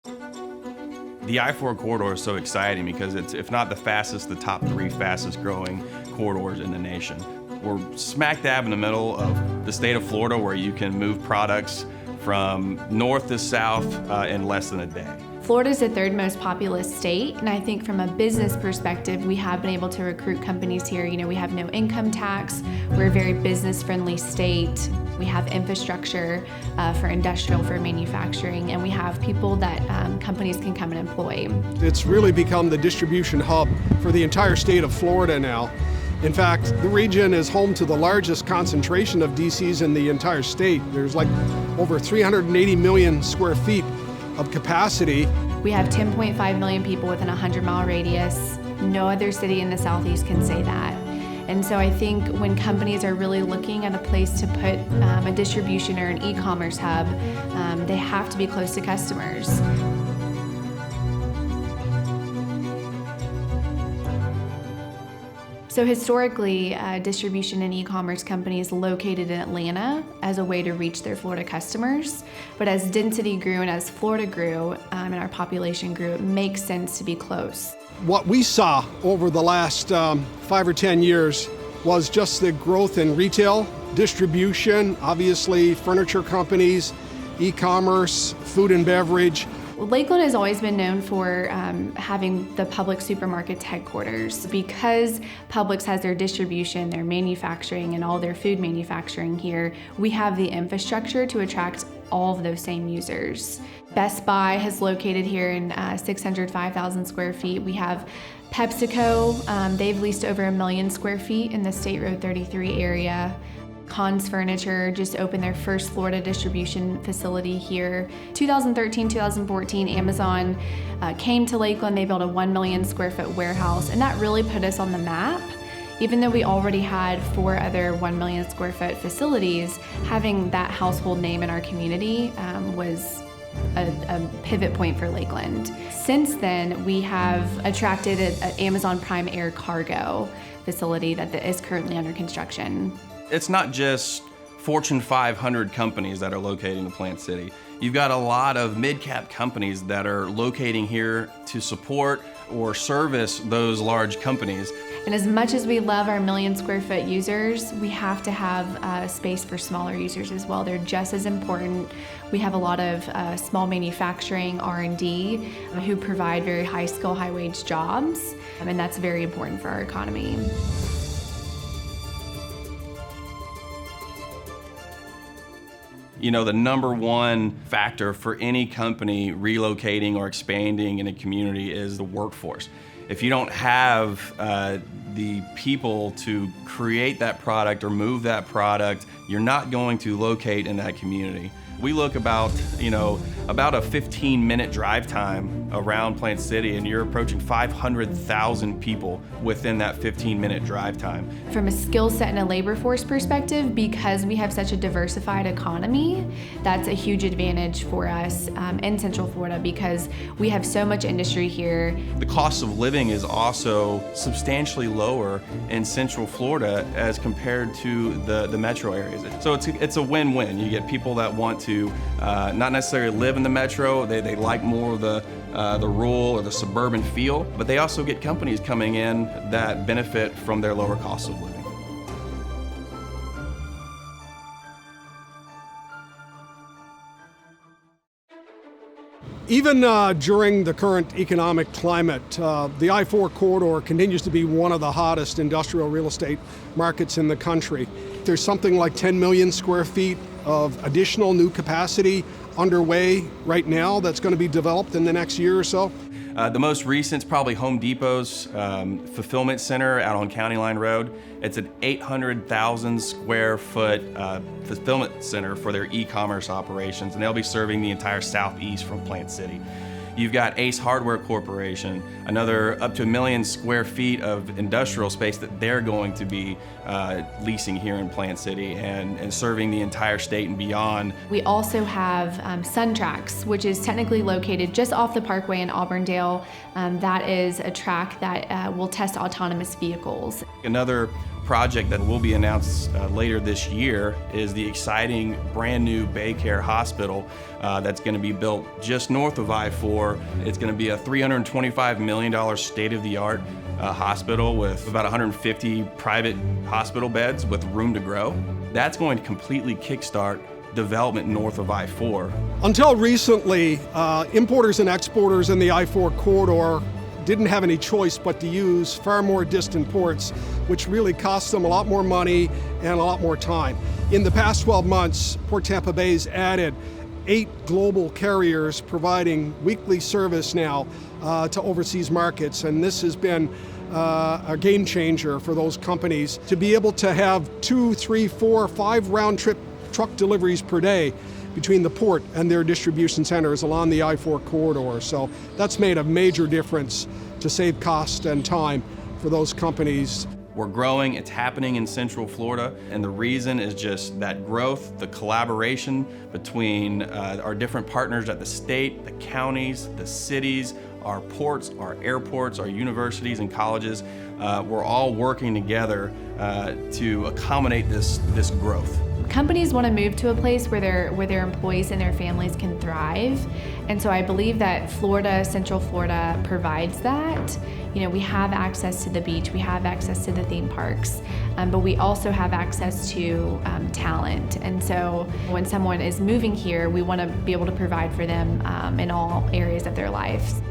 The I-4 corridor is so exciting because it's, if not the fastest, the top 3 fastest growing corridors in the nation. We're smack dab in the middle of the state of Florida, where you can move products from north to south in less than a day. Florida is the 3rd most populous state, and I think from a business perspective, we have been able to recruit companies here. You know, we have no income tax, we're a very business-friendly state, we have infrastructure for industrial, for manufacturing, and we have people that companies can come and employ. It's really become the distribution hub for the entire state of Florida now. In fact, the region is home to the largest concentration of DCs in the entire state. There's like over 380 million square feet of capacity. We have 10.5 million people within a 100-mile radius. No other city in the Southeast can say that. And so I think when companies are really looking at a place to put a distribution or an e-commerce hub, they have to be close to customers. So historically, distribution and e-commerce companies located in Atlanta as a way to reach their Florida customers. But as density grew and as Florida grew and our population grew, it makes sense to be close. What we saw over the last 5 or 10 years was just the growth in retail, distribution, obviously furniture companies, e-commerce, food and beverage. Lakeland has always been known for having the Publix supermarkets headquarters. Because Publix has their distribution, their manufacturing, and all their food manufacturing here, we have the infrastructure to attract all of those same users. Best Buy has located here in 605,000 square feet. We have PepsiCo, they've leased over 1 million square feet in the State Road 33 area. Conn's Furniture just opened their first Florida distribution facility here. 2013, 2014, Amazon came to Lakeland. They built a 1 million square foot warehouse, and that really put us on the map. Even though we already had 4 other 1 million square foot facilities, having that household name in our community was a pivot point for Lakeland. Since then, we have attracted an Amazon Prime Air cargo facility that is currently under construction. It's not just Fortune 500 companies that are located in Plant City. You've got a lot of mid-cap companies that are locating here to support or service those large companies. And as much as we love our 1 million square foot users, we have to have space for smaller users as well. They're just as important. We have a lot of small manufacturing, R&D, who provide very high skill, high wage jobs, and that's very important for our economy. You know, the #1 factor for any company relocating or expanding in a community is the workforce. If you don't have the people to create that product or move that product, you're not going to locate in that community. We look about a 15-minute drive time around Plant City, and you're approaching 500,000 people within that 15-minute drive time. From a skill set and a labor force perspective, because we have such a diversified economy, that's a huge advantage for us in Central Florida because we have so much industry here. The cost of living is also substantially lower in Central Florida as compared to the metro areas. So it's a win-win. You get people that want to not necessarily live in the metro, they like more of the rural or the suburban feel, but they also get companies coming in that benefit from their lower cost of living. Even during the current economic climate, the I-4 corridor continues to be one of the hottest industrial real estate markets in the country. There's something like 10 million square feet of additional new capacity underway right now that's going to be developed in the next year or so. The most recent is probably Home Depot's fulfillment center out on County Line Road. It's an 800,000 square foot fulfillment center for their e-commerce operations, and they'll be serving the entire southeast from Plant City. You've got Ace Hardware Corporation, another up to 1 million square feet of industrial space that they're going to be leasing here in Plant City and serving the entire state and beyond. We also have SunTrax, which is technically located just off the Parkway in Auburndale. That is a track that will test autonomous vehicles. Another project that will be announced later this year is the exciting brand new Baycare Hospital that's going to be built just north of I-4. It's going to be a $325 million state-of-the-art hospital with about 150 private hospital beds with room to grow. That's going to completely kickstart development north of I-4. Until recently, importers and exporters in the I-4 corridor didn't have any choice but to use far more distant ports, which really cost them a lot more money and a lot more time. In the past 12 months, Port Tampa Bay's added 8 global carriers providing weekly service now to overseas markets, and this has been a game changer for those companies to be able to have 2, 3, 4, 5 round-trip truck deliveries per day between the port and their distribution centers along the I-4 corridor. So that's made a major difference to save cost and time for those companies. We're growing, it's happening in Central Florida, and the reason is just that growth, the collaboration between our different partners at the state, the counties, the cities, our ports, our airports, our universities and colleges. We're all working together to accommodate this growth. Companies want to move to a place where their employees and their families can thrive, and so I believe that Central Florida provides that. You know, we have access to the beach, we have access to the theme parks, but we also have access to talent. And so when someone is moving here, we want to be able to provide for them in all areas of their lives.